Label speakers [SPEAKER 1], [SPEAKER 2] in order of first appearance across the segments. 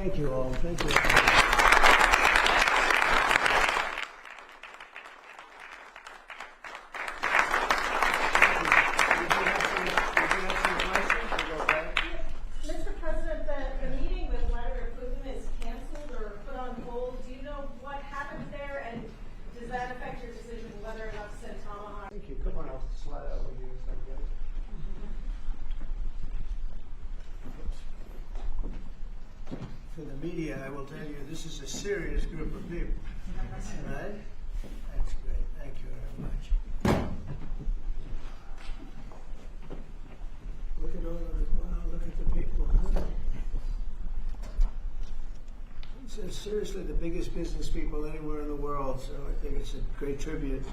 [SPEAKER 1] Thank you all. Thank you.
[SPEAKER 2] Mr. President, the meeting with Vladimir Putin is canceled or put on hold. Do you know what happened there, and does that affect your decision whether or not to send Tomahawk?
[SPEAKER 1] Thank you. Come on, I'll slide out with you. For the media, I will tell you, this is a serious group of people. Right? That's great. Thank you very much. Look at all of it. Wow, look at the people. It's seriously the biggest business people anywhere in the world, so I think it's a great tribute.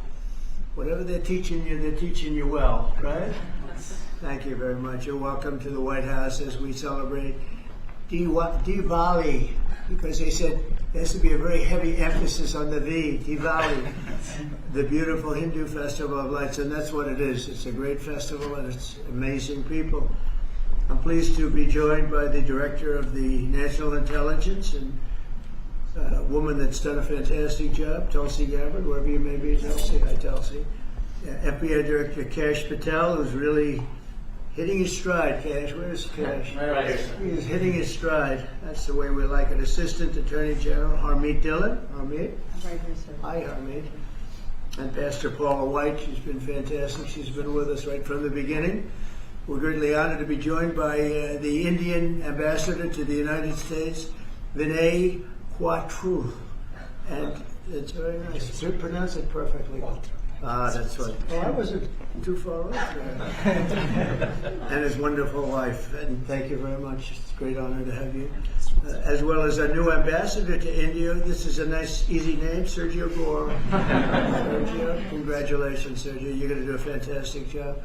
[SPEAKER 1] Whatever they're teaching you well, right? Thank you very much. You're welcome to the White House as we celebrate Diwali, because they said there has to be a very heavy emphasis on the V, Diwali, the beautiful Hindu festival of lights, and that's what it is. It's a great festival and it's amazing people. I'm pleased to be joined by the Director of the National Intelligence and a woman that's done a fantastic job, Tulsi Gabbard, wherever you may be, Tulsi. Hi, Tulsi. FBI Director Kash Patel, who's really hitting his stride. Kash, where's Kash?
[SPEAKER 3] Right here, sir.
[SPEAKER 1] He is hitting his stride. That's the way we like it. Assistant Attorney General Harmeet Dillon. Harmeet.
[SPEAKER 4] Right here, sir.
[SPEAKER 1] Hi, Harmeet. And Pastor Paula White. She's been fantastic. She's been with us right from the beginning. We're greatly honored to be joined by the Indian Ambassador to the United States, Vinay Quatru. And it's very nice. You pronounce it perfectly. Ah, that's right. Oh, I wasn't too far off there. And his wonderful wife. And thank you very much. It's a great honor to have you. As well as our new ambassador to India. This is a nice, easy name, Sergio Gore. Sergio, congratulations, Sergio. You're going to do a fantastic job.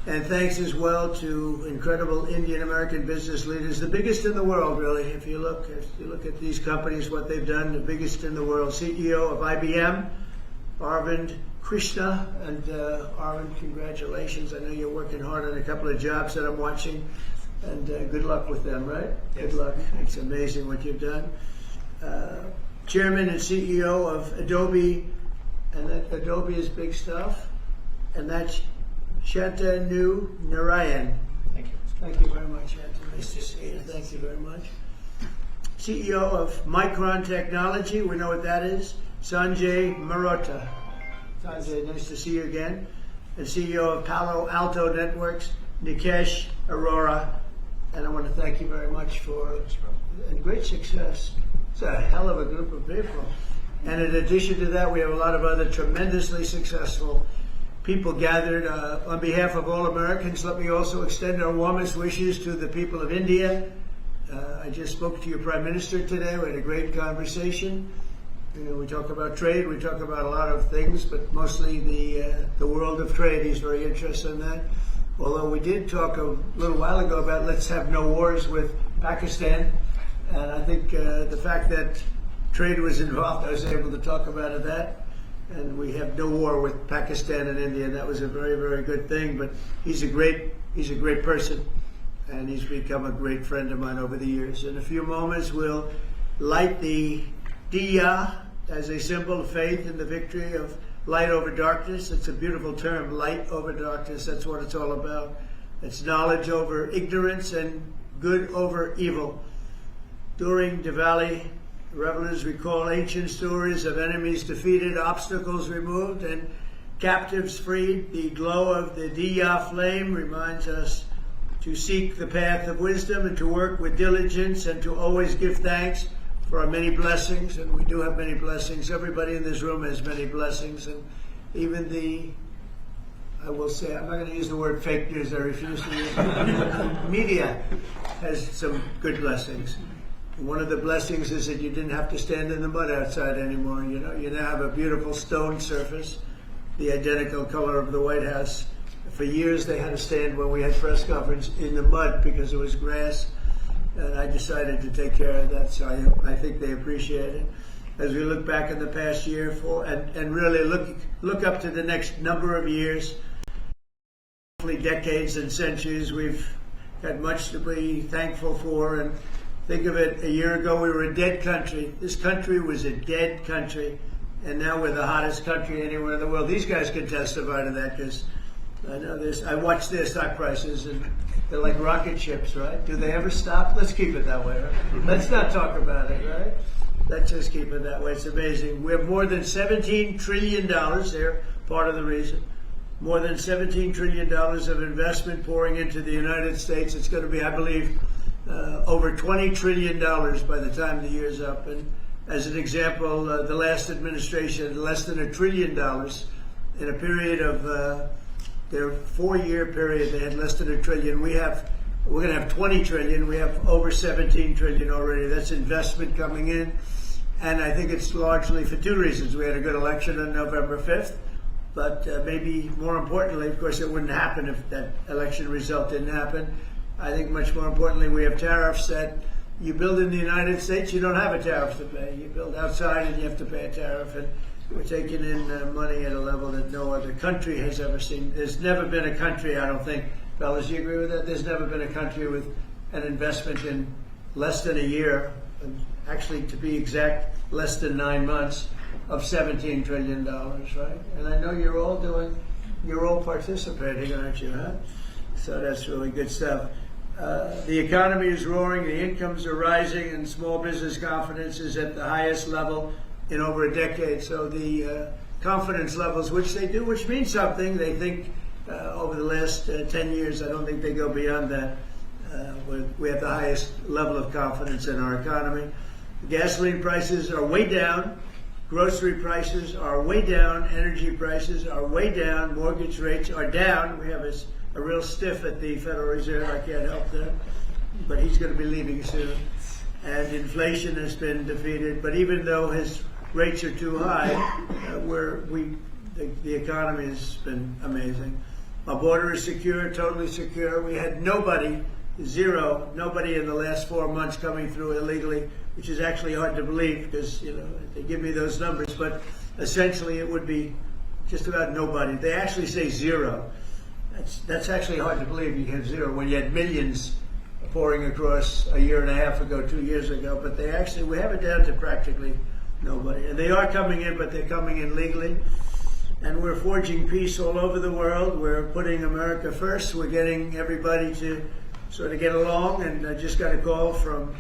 [SPEAKER 1] And thanks as well to incredible Indian American business leaders, the biggest in the world, really. If you look at these companies, what they've done, the biggest in the world. CEO of IBM, Arvind Krishna, and Arvind, congratulations. I know you're working hard on a couple of jobs that I'm watching, and good luck with them, right?
[SPEAKER 3] Yes.
[SPEAKER 1] Good luck. It's amazing what you've done. Chairman and CEO of Adobe, and that Adobe is big stuff, and that's Shantanu Narayan.
[SPEAKER 3] Thank you.
[SPEAKER 1] Thank you very much, Shantanu. Nice to see you. Thank you very much. CEO of Micron Technology, we know what that is, Sanjay Marotta. Sanjay, nice to see you again. And CEO of Palo Alto Networks, Nikesh Arora. And I want to thank you very much for a great success. It's a hell of a group of people. And in addition to that, we have a lot of other tremendously successful people gathered. On behalf of all Americans, let me also extend our warmest wishes to the people of India. I just spoke to your Prime Minister today. We had a great conversation. We talk about trade, we talk about a lot of things, but mostly the world of trade. He's very interested in that. Although we did talk a little while ago about let's have no wars with Pakistan. And I think the fact that trade was involved, I was able to talk about that. And we have no war with Pakistan and India, and that was a very, very good thing. But he's a great person, and he's become a great friend of mine over the years. In a few moments, we'll light the Diya as a symbol of faith in the victory of light over darkness. It's a beautiful term, light over darkness. That's what it's all about. It's knowledge over ignorance and good over evil. During Diwali, revelers recall ancient stories of enemies defeated, obstacles removed, and captives freed. The glow of the Diya flame reminds us to seek the path of wisdom and to work with diligence and to always give thanks for our many blessings. And we do have many blessings. Everybody in this room has many blessings. And even I will say, I'm not going to use the word fake news, I refuse to use it. Media has some good blessings. One of the blessings is that you didn't have to stand in the mud outside anymore. You know, you now have a beautiful stone surface, the identical color of the White House. For years they had to stand when we had press conference in the mud because it was grass, and I decided to take care of that, so I think they appreciate it. As we look back in the past year and really look up to the next number of years, hopefully decades and centuries, we've had much to be thankful for, and Think of it, a year ago we were a dead country. This country was a dead country, and now we're the hottest country anywhere in the world. These guys can testify to that because I know this. I watch their stock prices, and they're like rocket ships, right? Do they ever stop? Let's keep it that way, right? Let's not talk about it, right? Let's just keep it that way. It's amazing. We have more than $17 trillion. They're part of the reason. More than $17 trillion of investment pouring into the United States. It's going to be, I believe, over $20 trillion by the time the year's up. And as an example, the last administration, less than $1 trillion in a period of their 4-year period. They had less than $1 trillion. We're going to have 20 trillion. We have over 17 trillion already. That's investment coming in. And I think it's largely for two reasons. We had a good election on November 5th, but maybe more importantly, of course, it wouldn't happen if that election result didn't happen. I think much more importantly, we have tariffs that you build in the United States, you don't have a tariff to pay. You build outside and you have to pay a tariff. And we're taking in money at a level that no other country has ever seen. There's never been a country, I don't think, fellas, you agree with that? There's never been a country with an investment in less than a year, actually to be exact, less than 9 months, of $17 trillion, right? And I know you're all participating, aren't you, huh? So that's really good stuff. The economy is roaring, the incomes are rising, and small business confidence is at the highest level in over a decade. So the confidence levels, which means something, they think over the last 10 years, I don't think they go beyond that. We have the highest level of confidence in our economy. Gasoline prices are way down. Grocery prices are way down. Energy prices are way down. Mortgage rates are down. We have a real stiff at the Federal Reserve. I can't help that. But he's going to be leaving soon. And inflation has been defeated. But even though his rates are too high, the economy has been amazing. Our border is secure, totally secure. We had nobody in the last 4 months coming through illegally, which is actually hard to believe because, they give me those numbers, but essentially it would be just about nobody. They actually say zero. That's actually hard to believe. You have zero when you had millions pouring across a year and a half ago, 2 years ago, but we have it down to practically nobody. And they are coming in, but they're coming in legally. And we're forging peace all over the world. We're putting America first. We're getting everybody to sort of get along. And I just got a call from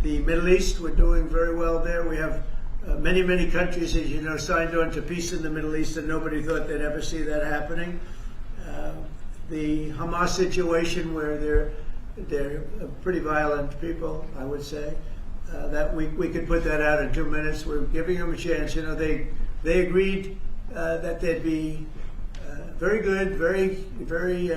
[SPEAKER 1] the Middle East. We're doing very well there. We have many, many countries, as you know, signed on to peace in the Middle East, and nobody thought they'd ever see that happening. The Hamas situation, where they're pretty violent people, I would say. That we could put that out in 2 minutes. We're giving them a chance. They agreed that they'd be very good, very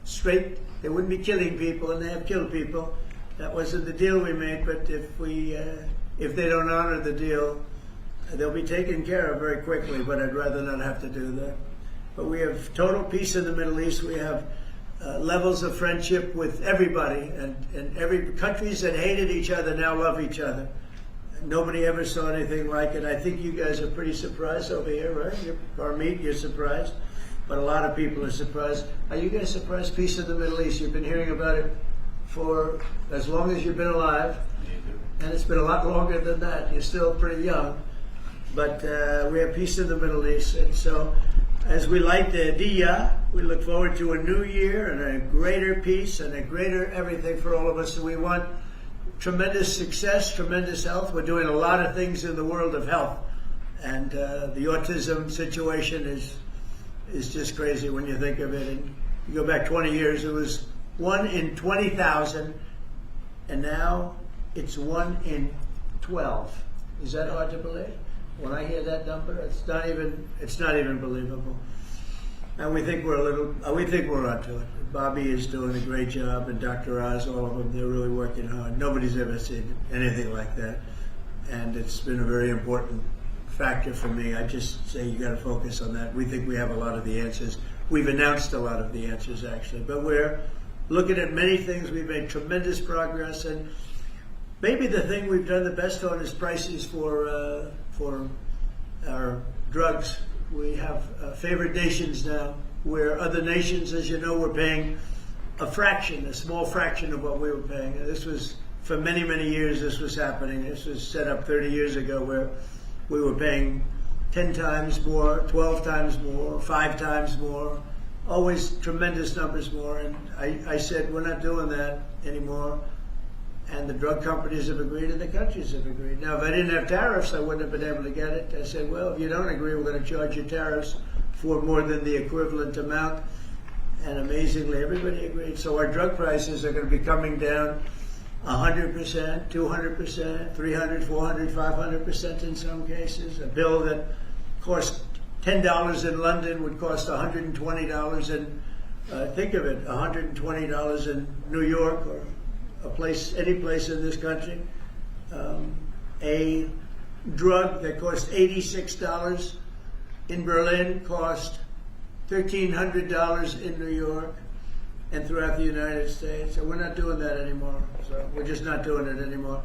[SPEAKER 1] straight. They wouldn't be killing people, and they have killed people. That wasn't the deal we made. But if they don't honor the deal, they'll be taken care of very quickly. But I'd rather not have to do that. But we have total peace in the Middle East. We have levels of friendship with everybody, and every countries that hated each other now love each other. Nobody ever saw anything like it. I think you guys are pretty surprised over here, right? You're surprised, but a lot of people are surprised. Are you guys surprised? Peace in the Middle East. You've been hearing about it for as long as you've been alive, and it's been a lot longer than that. You're still pretty young, but we have peace in the Middle East, and so as we light the Diya, we look forward to a new year and a greater peace and a greater everything for all of us. And we want tremendous success, tremendous health. We're doing a lot of things in the world of health. And the autism situation is just crazy when you think of it. And you go back 20 years, it was 1 in 20,000, and now it's 1 in 12. Is that hard to believe? When I hear that number, it's not even believable. And we think we're onto it. Bobby is doing a great job, and Dr. Oz, all of them, they're really working hard. Nobody's ever seen anything like that. And it's been a very important factor for me. I just say you got to focus on that. We think we have a lot of the answers. We've announced a lot of the answers, actually. But we're looking at many things. We've made tremendous progress. And maybe the thing we've done the best on is prices for our drugs. We have favored nations now, where other nations, as you know, were paying a small fraction of what we were paying. And this was for many, many years this was happening. This was set up 30 years ago where we were paying 10 times more, 12 times more, 5 times more, always tremendous numbers more. And I said, we're not doing that anymore. And the drug companies have agreed and the countries have agreed. Now, if I didn't have tariffs, I wouldn't have been able to get it. I said, well, if you don't agree, we're going to charge you tariffs for more than the equivalent amount. And amazingly, everybody agreed. So our drug prices are going to be coming down 100%, 200%, 300, 400, 500% in some cases. A bill that cost $10 in London would cost $120 in, think of it, $120 in New York or any place in this country. A drug that cost $86 in Berlin cost $1,300 in New York and throughout the United States. So we're not doing that anymore. So we're just not doing it anymore.